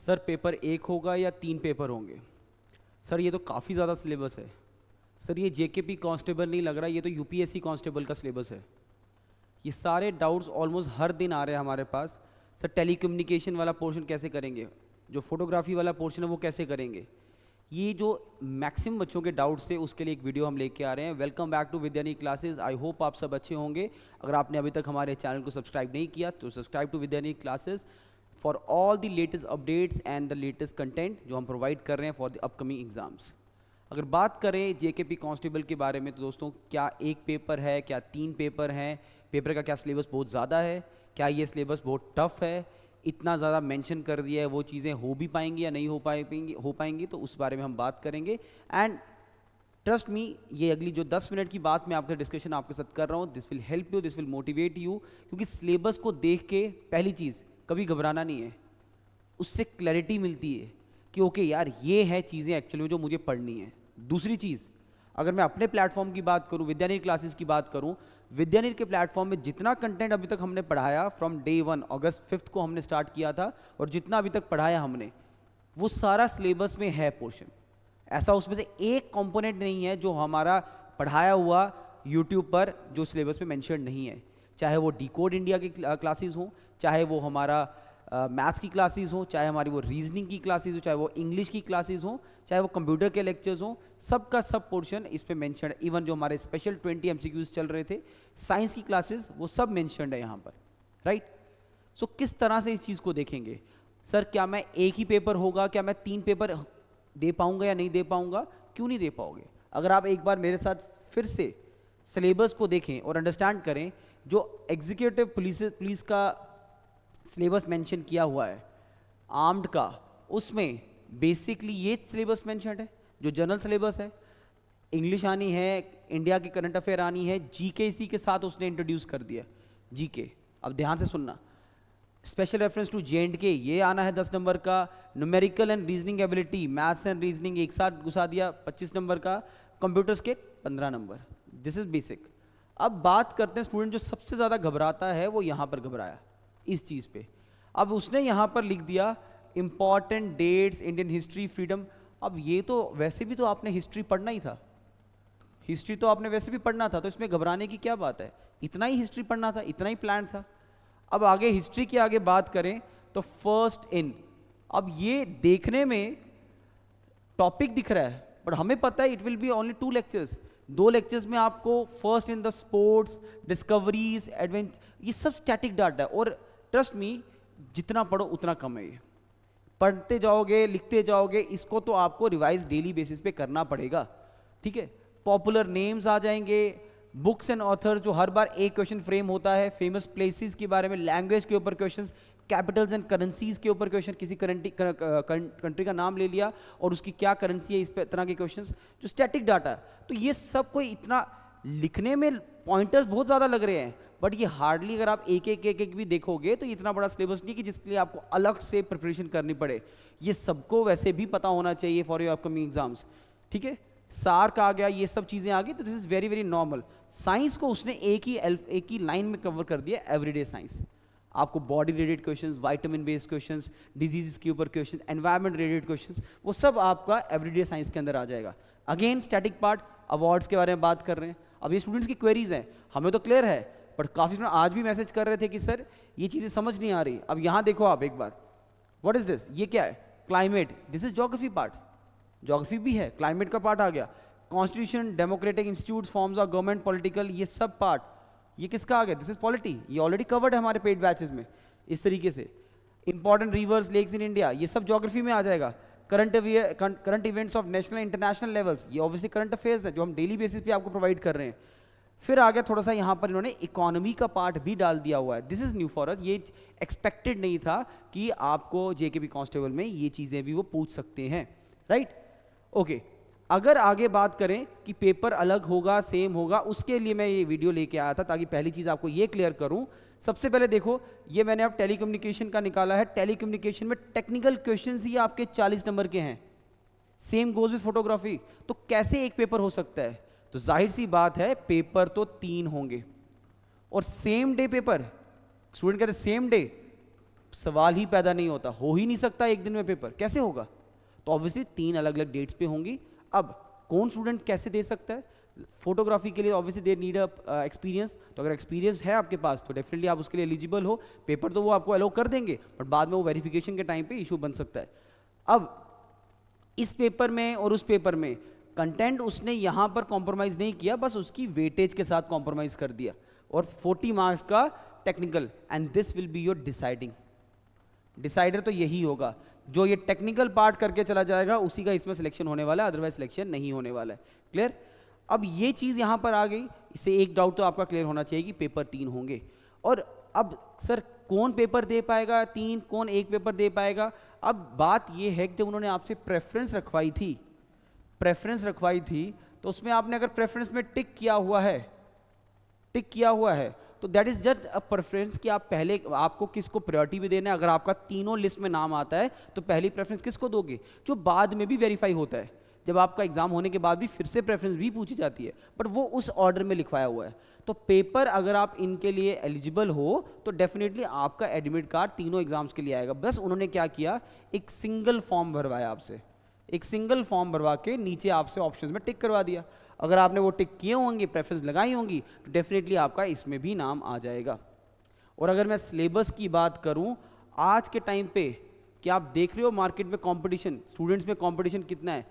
Sir paper एक होगा या 3 पेपर होंगे? सर ये तो काफ़ी ज़्यादा सिलेबस है। सर ये जेकेपी कांस्टेबल नहीं लग रहा, ये तो यूपीएससी कांस्टेबल का सिलेबस है। ये सारे डाउट्स ऑलमोस्ट हर दिन आ रहे हैं हमारे पास। सर टेलीकम्युनिकेशन वाला पोर्शन कैसे करेंगे, जो फोटोग्राफी वाला पोर्शन है वो कैसे करेंगे? ये जो मैक्सिमम बच्चों के डाउट्स थे उसके लिए एक वीडियो हम लेके आ रहे हैं। Welcome back to Vidyani classes. I hope आप सब अच्छे होंगे। अगर आपने अभी तक हमारे चैनल को सब्सक्राइब नहीं किया तो subscribe to Vidyani classes for all the latest updates and the latest content जो हम प्रोवाइड कर रहे हैं फॉर द अपकमिंग एग्जाम्स। अगर बात करें जेकेपी कांस्टेबल के बारे में तो दोस्तों, क्या एक पेपर है, क्या 3 पेपर हैं, पेपर का क्या सिलेबस बहुत ज़्यादा है, क्या ये सिलेबस बहुत टफ है, इतना ज़्यादा मेंशन कर दिया है, वो चीज़ें हो भी पाएंगी या नहीं हो पाएंगी तो उस बारे में हम बात करेंगे। एंड ट्रस्ट मी, ये अगली जो 10 मिनट की बात मैं आपका डिस्कशन आपके साथ कर रहा हूँ, this will help you, this will motivate you. क्योंकि सिलेबस को देख के पहली चीज़ कभी घबराना नहीं है, उससे क्लैरिटी मिलती है कि ओके यार ये है चीज़ें एक्चुअली में जो मुझे पढ़नी है। दूसरी चीज़, अगर मैं अपने प्लेटफॉर्म की बात करूँ, विद्यानीत क्लासेस की बात करूँ, विद्यानीत के प्लेटफॉर्म में जितना कंटेंट अभी तक हमने पढ़ाया फ्रॉम डे 1 अगस्त 5 को हमने स्टार्ट किया था, और जितना अभी तक पढ़ाया हमने वो सारा सिलेबस में है पोर्शन। ऐसा उसमें से एक कंपोनेंट नहीं है जो हमारा पढ़ाया हुआ यूट्यूब पर जो सिलेबस में मेंशन नहीं है। चाहे वो डिकोड इंडिया की क्लासेस हों, चाहे वो हमारा मैथ्स की क्लासेस हों, चाहे हमारी वो रीजनिंग की क्लासेस हो, चाहे वो इंग्लिश की क्लासेस हों, चाहे वो कंप्यूटर के लेक्चर्स हों, सबका सब पोर्शन इस पे मेंशन है। इवन जो हमारे स्पेशल 20 एमसीक्यूज चल रहे थे, साइंस की क्लासेस, वो सब मेंशनड है यहाँ पर, राइट। सो किस तरह से इस चीज़ को देखेंगे? सर क्या मैं एक ही पेपर होगा, क्या मैं 3 पेपर दे पाऊंगा या नहीं दे पाऊंगा? क्यों नहीं दे पाओगे? अगर आप एक बार मेरे साथ फिर से सिलेबस को देखें और अंडरस्टैंड करें, जो एग्जीक्यूटिव पुलिस का सिलेबस मेंशन किया हुआ है आर्म्ड का, उसमें बेसिकली ये सिलेबस मेंशन है जो जनरल सिलेबस है। इंग्लिश आनी है, इंडिया की करंट अफेयर आनी है, जीके इसी के साथ उसने इंट्रोड्यूस कर दिया। जीके, अब ध्यान से सुनना, स्पेशल रेफरेंस टू जे&के ये आना है 10 नंबर का। Numerical and reasoning ability, maths and reasoning एक साथ घुसा दिया 25 नंबर का। कंप्यूटर्स के 15 नंबर। This is basic. अब बात करते हैं स्टूडेंट जो सबसे ज़्यादा घबराता है, वो यहाँ पर घबराया इस चीज़ पे। अब उसने यहाँ पर लिख दिया important dates, Indian history, freedom. अब ये तो वैसे भी तो आपने हिस्ट्री पढ़ना ही था, हिस्ट्री तो आपने वैसे भी पढ़ना था, तो इसमें घबराने की क्या बात है? इतना ही हिस्ट्री पढ़ना था, इतना ही प्लान था। अब आगे हिस्ट्री की आगे बात करें तो फर्स्ट इन, अब ये देखने में टॉपिक दिख रहा है बट हमें पता है it will be only 2 lectures. 2 lectures में आपको first in the sports, discoveries, adventure, ये सब स्टैटिक डाटा है। और ट्रस्ट मी, जितना पढ़ो उतना कम है। ये पढ़ते जाओगे, लिखते जाओगे, इसको तो आपको रिवाइज डेली बेसिस पे करना पड़ेगा, ठीक है। पॉपुलर नेम्स आ जाएंगे, बुक्स एंड ऑथर जो हर बार एक क्वेश्चन फ्रेम होता है, फेमस प्लेसेस के बारे में, लैंग्वेज के ऊपर क्वेश्चंस, कैपिटल्स एंड करेंसीज के ऊपर क्वेश्चन, किसी कंट्री का नाम ले लिया और उसकी क्या करेंसी है, इस तरह के क्वेश्चंस जो स्टैटिक डाटा है। तो ये सब कोई इतना लिखने में पॉइंटर्स बहुत ज़्यादा लग रहे हैं बट ये हार्डली, अगर आप एक भी देखोगे तो इतना बड़ा सिलेबस नहीं कि जिसके लिए आपको अलग से प्रिपरेशन करनी पड़े। ये सबको वैसे भी पता होना चाहिए फॉर योर अपकमिंग एग्जाम्स, ठीक है। सार्क आ गया, ये सब चीज़ें आ गई, तो this is very very normal. Science को उसने एक ही लाइन में कवर कर दिया, एवरीडे साइंस। आपको body related questions, vitamin based questions, disease के ऊपर क्वेश्चंस, एनवायरनमेंट रिलेटेड क्वेश्चंस, वो सब आपका एवरीडे साइंस के अंदर आ जाएगा। अगेन स्टैटिक पार्ट, अवार्ड्स के बारे में बात कर रहे हैं। अब ये स्टूडेंट्स की क्वेरीज हैं, हमें तो क्लियर है बट काफ़ी स्टूडेंट आज भी मैसेज कर रहे थे कि सर ये चीज़ें समझ नहीं आ रही। अब यहाँ देखो आप एक बार, व्हाट इज दिस, ये क्या है? Climate, this is geography part, geography भी है, क्लाइमेट का पार्ट आ गया। Constitution, democratic institute, forms of government, political, ये सब पार्ट, ये किसका आ गया? दिस इज पॉलिटी, ये ऑलरेडी कवर्ड है हमारे पेड बैचेस में इस तरीके से। Important rivers, lakes in India, ये सब ज्योग्राफी में आ जाएगा। Current events of national international levels, ये ऑब्वियसली करंट अफेयर्स है जो हम डेली बेसिस पे आपको प्रोवाइड कर रहे हैं। फिर आ गया थोड़ा सा यहाँ पर इन्होंने इकोनॉमी का पार्ट भी डाल दिया हुआ है। This is new for us, ये एक्सपेक्टेड नहीं था कि आपको जेकेपी कांस्टेबल में ये चीज़ें भी वो पूछ सकते हैं, राइट। ओके, अगर आगे बात करें कि पेपर अलग होगा, सेम होगा, उसके लिए मैं ये वीडियो लेके आया था ताकि पहली चीज़ आपको ये क्लियर करूं। सबसे पहले देखो, ये मैंने अब टेलीकम्युनिकेशन का निकाला है। टेलीकम्युनिकेशन में टेक्निकल क्वेश्चंस ही आपके 40 नंबर के हैं। Same goes with photography. तो कैसे एक पेपर हो सकता है? तो जाहिर सी बात है पेपर तो 3 होंगे और सेम डे पेपर। स्टूडेंट कहते सेम डे, सवाल ही पैदा नहीं होता, हो ही नहीं सकता एक दिन में पेपर, कैसे होगा? तो ऑब्वियसली 3 अलग अलग डेट्स पे होंगी। अब कौन स्टूडेंट कैसे दे सकता है? फोटोग्राफी के लिए obviously they need a experience, तो अगर एक्सपीरियंस है आपके पास तो डेफिनेटली आप उसके लिए एलिजिबल हो। पेपर तो वो आपको अलाउ कर देंगे, बट बाद में वो वेरिफिकेशन के टाइम पे इशू बन सकता है। अब इस पेपर में और उस पेपर में कंटेंट उसने यहाँ पर कॉम्प्रोमाइज़ नहीं किया, बस उसकी वेटेज के साथ कॉम्प्रोमाइज़ कर दिया, और 40 मार्क्स का technical, and this will be your deciding. Decider तो यही होगा, जो ये टेक्निकल पार्ट करके चला जाएगा उसी का इसमें सिलेक्शन होने वाला है, अदरवाइज सिलेक्शन नहीं होने वाला है। क्लियर? अब ये चीज़ यहाँ पर आ गई, इससे एक डाउट तो आपका क्लियर होना चाहिए कि पेपर 3 होंगे। और अब सर कौन पेपर दे पाएगा 3, कौन एक पेपर दे पाएगा? अब बात ये है कि जब उन्होंने आपसे प्रेफरेंस रखवाई थी, तो उसमें आपने अगर प्रेफरेंस में टिक किया हुआ है तो that is just a preference कि आप पहले आपको किसको प्रायोरिटी भी देना है। अगर आपका तीनों लिस्ट में नाम आता है तो पहली प्रेफरेंस किसको दोगे? जो बाद में भी वेरीफाई होता है, जब आपका एग्जाम होने के बाद भी फिर से प्रेफरेंस भी पूछी जाती है, बट वो उस ऑर्डर में लिखवाया हुआ है। तो पेपर अगर आप इनके लिए एलिजिबल हो तो डेफिनेटली आपका एडमिट कार्ड तीनों एग्जाम्स के लिए आएगा। बस उन्होंने क्या किया, एक सिंगल फॉर्म भरवाया आपसे, एक सिंगल फॉर्म भरवा के नीचे आपसे ऑप्शंस में टिक करवा दिया। अगर आपने वो टिक किए होंगे, प्रेफरेंस लगाई होंगी, तो डेफिनेटली आपका इसमें भी नाम आ जाएगा। और अगर मैं सिलेबस की बात करूं, आज के टाइम पे क्या आप देख रहे हो मार्केट में कंपटीशन, स्टूडेंट्स में कंपटीशन कितना है?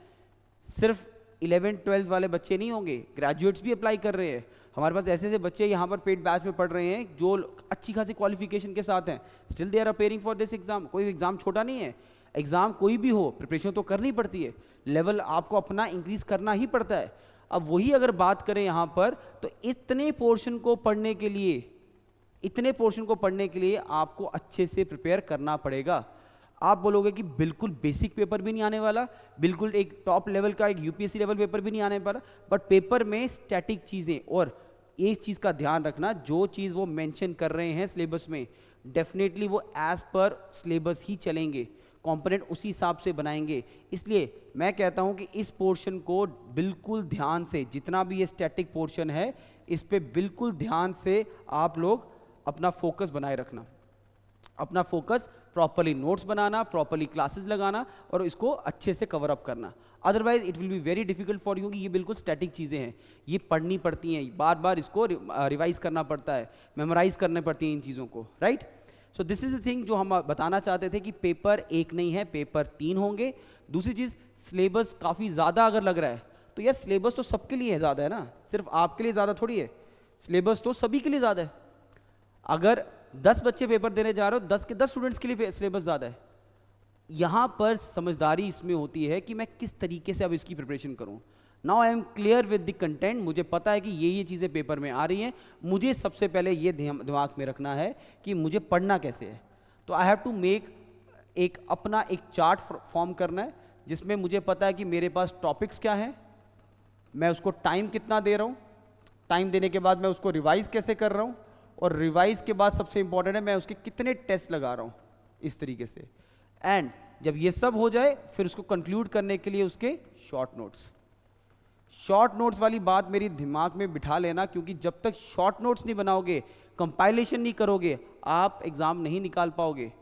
सिर्फ 11-12 वाले बच्चे नहीं होंगे, ग्रेजुएट्स भी अप्लाई कर रहे हैं। हमारे पास ऐसे ऐसे बच्चे यहाँ पर पेड बैच में पढ़ रहे हैं जो अच्छी खासी क्वालिफिकेशन के साथ हैं, still they are appearing for this exam. कोई एग्जाम छोटा नहीं है, एग्जाम कोई भी हो प्रिपरेशन तो करनी पड़ती है, लेवल आपको अपना इंक्रीज करना ही पड़ता है। अब वही अगर बात करें यहाँ पर, तो इतने पोर्शन को पढ़ने के लिए आपको अच्छे से प्रिपेयर करना पड़ेगा। आप बोलोगे कि बिल्कुल बेसिक पेपर भी नहीं आने वाला, बिल्कुल एक टॉप लेवल का एक यूपीएससी लेवल पेपर भी नहीं आने वाला, बट पेपर में स्टैटिक चीज़ें, और एक चीज़ का ध्यान रखना, जो चीज़ वो मेंशन कर रहे हैं सिलेबस में डेफिनेटली वो एज पर सिलेबस ही चलेंगे, कंपोनेंट उसी हिसाब से बनाएंगे। इसलिए मैं कहता हूं कि इस पोर्शन को बिल्कुल ध्यान से, जितना भी ये स्टैटिक पोर्शन है, इस पे बिल्कुल ध्यान से आप लोग अपना फोकस बनाए रखना, अपना फोकस प्रॉपरली नोट्स बनाना, प्रॉपरली क्लासेस लगाना और इसको अच्छे से कवर अप करना। Otherwise it will be very difficult for you, कि ये बिल्कुल स्टैटिक चीज़ें हैं, ये पढ़नी पड़ती हैं, बार बार इसको रिवाइज करना पड़ता है, मेमोराइज करने पड़ती हैं इन चीज़ों को, right? So this is the thing जो हम बताना चाहते थे कि पेपर 1 नहीं है, पेपर 3 होंगे। दूसरी चीज़, सिलेबस काफ़ी ज़्यादा अगर लग रहा है तो यार सिलेबस तो सबके लिए ज़्यादा है ना, सिर्फ आपके लिए ज़्यादा थोड़ी है, सिलेबस तो सभी के लिए ज़्यादा है। अगर 10 बच्चे पेपर देने जा रहे हो, 10 के 10 स्टूडेंट्स के लिए सिलेबस ज़्यादा है। यहाँ पर समझदारी इसमें होती है कि मैं किस तरीके से अब इसकी प्रिपरेशन करूँ। Now I am clear with the content, मुझे पता है कि ये चीज़ें पेपर में आ रही हैं, मुझे सबसे पहले ये दिमाग में रखना है कि मुझे पढ़ना कैसे है। तो आई हैव टू मेक एक अपना एक चार्ट फॉर्म करना है, जिसमें मुझे पता है कि मेरे पास टॉपिक्स क्या हैं, मैं उसको टाइम कितना दे रहा हूँ, टाइम देने के बाद मैं उसको रिवाइज कैसे कर रहा हूँ, और रिवाइज के बाद सबसे इंपॉर्टेंट है मैं उसके कितने टेस्ट लगा रहा हूँ, इस तरीके से। एंड जब ये सब हो जाए फिर उसको कंक्लूड करने के लिए उसके शॉर्ट नोट्स वाली बात मेरी दिमाग में बिठा लेना, क्योंकि जब तक शॉर्ट नोट्स नहीं बनाओगे, कंपाइलेशन नहीं करोगे, आप एग्ज़ाम नहीं निकाल पाओगे।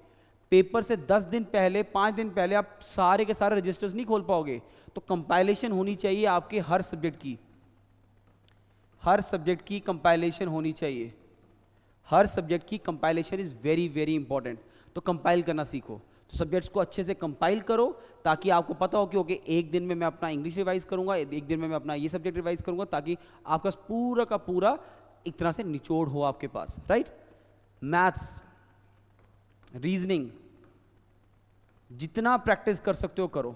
पेपर से 10 दिन पहले, 5 दिन पहले आप सारे के सारे रजिस्टर्स नहीं खोल पाओगे। तो कंपाइलेशन होनी चाहिए आपके हर सब्जेक्ट की कंपाइलेशन होनी चाहिए, हर सब्जेक्ट की compilation is very very important. तो कंपाइल करना सीखो, तो सब्जेक्ट्स को अच्छे से कंपाइल करो, ताकि आपको पता हो कि ओके एक दिन में मैं अपना इंग्लिश रिवाइज करूंगा, एक दिन में मैं अपना ये सब्जेक्ट रिवाइज करूंगा, ताकि आपका पूरा का पूरा एक तरह से निचोड़ हो आपके पास, राइट? मैथ्स, रीजनिंग, जितना प्रैक्टिस कर सकते हो करो,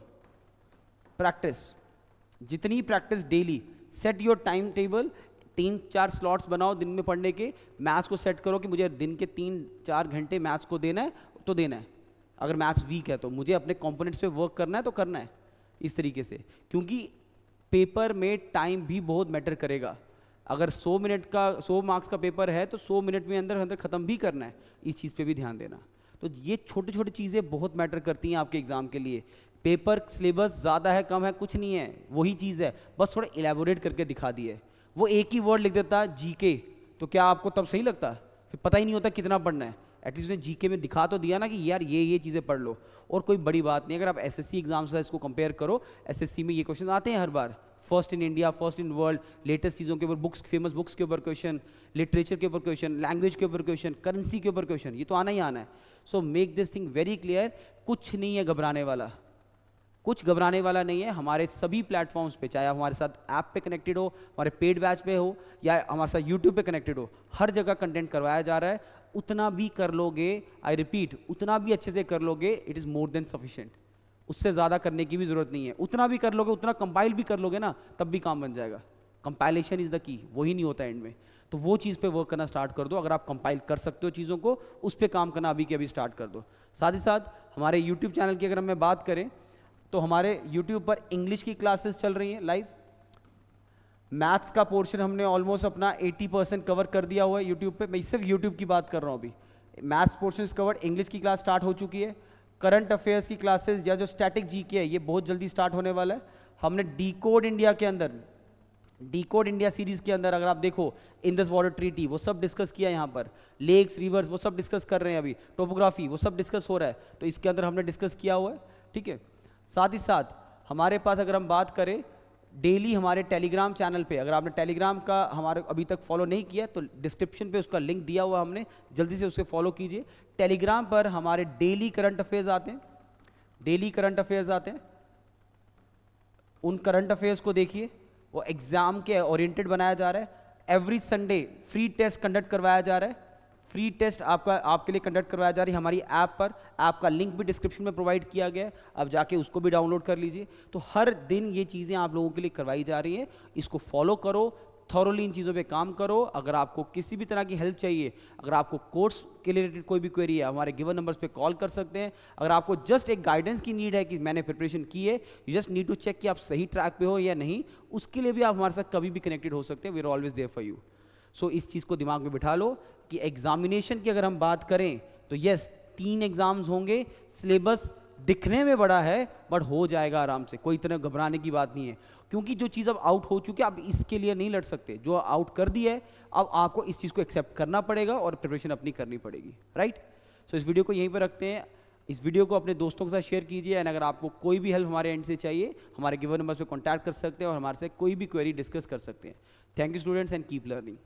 जितनी practice daily, set your time table, 3-4 slots बनाओ दिन में पढ़ने के, मैथ्स को सेट करो कि मुझे दिन के 3-4 घंटे मैथ्स को देना है तो देना है। अगर मैथ्स वीक है तो मुझे अपने कंपोनेंट्स पे वर्क करना है तो करना है, इस तरीके से, क्योंकि पेपर में टाइम भी बहुत मैटर करेगा। अगर 100 मार्क्स का पेपर है तो 100 मिनट में अंदर ख़त्म भी करना है, इस चीज़ पे भी ध्यान देना। तो ये छोटी छोटी चीज़ें बहुत मैटर करती हैं आपके एग्ज़ाम के लिए। पेपर सिलेबस ज़्यादा है कम है कुछ नहीं है, वही चीज़ है, बस थोड़ा इलेबोरेट करके दिखा दी है। वो एक ही वर्ड लिख देता जीके, तो क्या आपको तब सही लगता? फिर पता ही नहीं होता कितना पढ़ना है। एटलीस्ट उसने जीके में दिखा तो दिया ना कि यार ये चीज़ें पढ़ लो, और कोई बड़ी बात नहीं। अगर आप एसएससी एग्जाम से इसको कंपेयर करो, एसएससी में ये क्वेश्चन आते हैं हर बार, first in India, first in world, latest चीज़ों के ऊपर, बुक्स, फेमस बुक्स के ऊपर क्वेश्चन, लिटरेचर के ऊपर क्वेश्चन, लैंग्वेज के ऊपर क्वेश्चन, करेंसी के ऊपर क्वेश्चन, ये तो आना ही आना है। So make this thing very clear, कुछ नहीं है घबराने वाला, कुछ घबराने वाला नहीं है। हमारे सभी प्लेटफॉर्म्स पे, चाहे आप हमारे साथ ऐप पे कनेक्टेड हो, हमारे पेड बैच पे हो, या हमारे साथ यूट्यूब पे कनेक्टेड हो, हर जगह कंटेंट करवाया जा रहा है। उतना भी कर लोगे, आई रिपीट, उतना भी अच्छे से कर लोगे, it is more than sufficient. उससे ज़्यादा करने की भी ज़रूरत नहीं है। उतना भी कर लोगे, उतना कंपाइल भी कर लोगे ना, तब भी काम बन जाएगा। कंपाइलेशन इज़ द की, वही नहीं होता एंड में। तो वो चीज़ पे वर्क करना स्टार्ट कर दो। अगर आप कंपाइल कर सकते हो चीज़ों को, उस पर काम करना अभी के अभी स्टार्ट कर दो। साथ ही साथ हमारे यूट्यूब चैनल की अगर हम बात करें, तो हमारे यूट्यूब पर इंग्लिश की क्लासेस चल रही हैं लाइव। मैथ्स का पोर्शन हमने ऑलमोस्ट अपना 80% कवर कर दिया हुआ है यूट्यूब पे। मैं सिर्फ यूट्यूब की बात कर रहा हूँ अभी। मैथ्स पोर्शन कवर्ड, इंग्लिश की क्लास स्टार्ट हो चुकी है। करंट अफेयर्स की क्लासेस या जो स्टैटिक जीके है, ये बहुत जल्दी स्टार्ट होने वाला है। हमने डीकोड इंडिया के अंदर, डीकोड इंडिया सीरीज के अंदर अगर आप देखो, इंडस वाटर ट्रीटी, वो सब डिस्कस किया यहाँ पर, लेक्स, रिवर्स, वो सब डिस्कस कर रहे हैं अभी, टोपोग्राफी, वो सब डिस्कस हो रहा है, तो इसके अंदर हमने डिस्कस किया हुआ है, ठीक है। साथ ही साथ हमारे पास अगर हम बात करें, डेली हमारे टेलीग्राम चैनल पे, अगर आपने टेलीग्राम का हमारे अभी तक फॉलो नहीं किया तो डिस्क्रिप्शन पे उसका लिंक दिया हुआ हमने, जल्दी से उसे फॉलो कीजिए। टेलीग्राम पर हमारे डेली करंट अफेयर्स आते हैं, डेली करंट अफेयर्स आते हैं। उन करंट अफेयर्स को देखिए, वो एग्जाम के ओरिएंटेड बनाया जा रहा है। Every Sunday free test conduct करवाया जा रहा है, फ्री टेस्ट आपके लिए कंडक्ट करवाया जा रही है हमारी ऐप पर। ऐप का लिंक भी डिस्क्रिप्शन में प्रोवाइड किया गया है, आप जाके उसको भी डाउनलोड कर लीजिए। तो हर दिन ये चीज़ें आप लोगों के लिए करवाई जा रही हैं, इसको फॉलो करो, थॉरोली इन चीज़ों पे काम करो। अगर आपको किसी भी तरह की हेल्प चाहिए, अगर आपको कोर्स के रिलेटेड कोई भी क्वेरी है, हमारे गिवन नंबर्स पे कॉल कर सकते हैं। अगर आपको जस्ट एक गाइडेंस की नीड है कि मैंने प्रिपरेशन की है, you just need to check कि आप सही ट्रैक पे हो या नहीं, उसके लिए भी आप हमारे साथ कभी भी कनेक्टेड हो सकते हैं। We are always there for you. So इस चीज़ को दिमाग में बिठा लो कि एग्जामिनेशन की अगर हम बात करें तो यस, 3 एग्जाम्स होंगे, सिलेबस दिखने में बड़ा है बट हो जाएगा आराम से, कोई इतना घबराने की बात नहीं है। क्योंकि जो चीज़ अब आउट हो चुकी है, आप इसके लिए नहीं लड़ सकते। जो आउट कर दी है, अब आपको इस चीज़ को एक्सेप्ट करना पड़ेगा और प्रिपरेशन अपनी करनी पड़ेगी, राइट। सो इस वीडियो को यहीं पर रखते हैं। इस वीडियो को अपने दोस्तों के साथ शेयर कीजिए, एंड अगर आपको कोई भी हेल्प हमारे एंड से चाहिए, हमारे गिवन नंबर पे कॉन्टैक्ट कर सकते हैं और हमारे से कोई भी क्वेरी डिस्कस कर सकते हैं। Thank you students, and keep learning.